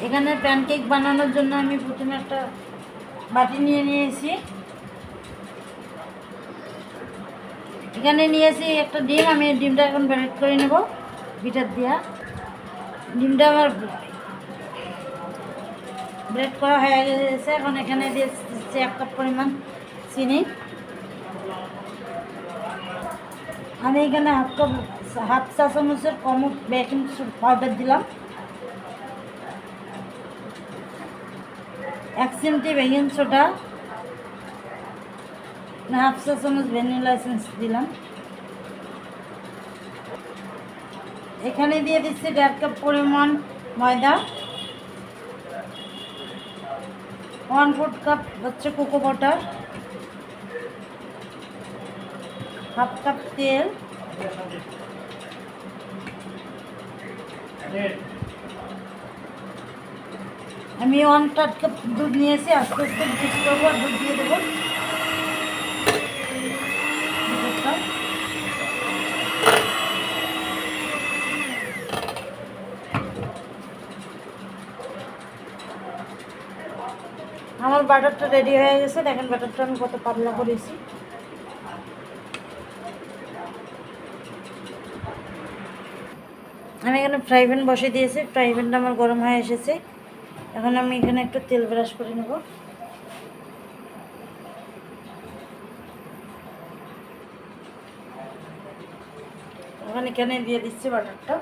এখানে প্যানকেক বানানোর জন্য আমি প্রথমে একটা বাটি নিয়ে নিয়েছি। এখানে নিয়েছি একটা ডিম, আমি ডিমটা এখন ব্রেড করে নেব বিটার দিয়া। ডিমটা আমার ব্রেড করা হয়ে গেছে। এখন এখানে দিয়ে দিচ্ছি 1 কাপ পরিমাণ চিনি। আমি এখানে হাফ চা চামচের কম বেকিং পাউডার দিলাম। 1 চিমটি বেকিং সোডা, হাফ চা চামচ ভ্যানিলা এসেন্স দিলাম। এখানে দিয়ে দিচ্ছি 1.5 কাপ পরিমাণ ময়দা, 1/4 কাপ হচ্ছে কোকো বাটার, হাফ কাপ তেল, আমি 1/3 কাপ দুধ নিয়েছি। আস্তে আস্তে মিক্স করবো আর দুধ দিয়ে দেবো। আমার বাটারটা রেডি হয়ে গেছে। দেখেন বাটারটা আমি কত পাতলা করেছি। আমি এখানে ফ্রাই প্যান বসে দিয়েছি। ফ্রাই প্যানটা আমার গরম হয়ে এসেছে। এখন আমি এখানে একটু তেল ব্রাশ করে নেব। এখন এখানে দিয়ে দিচ্ছি বাটারটা।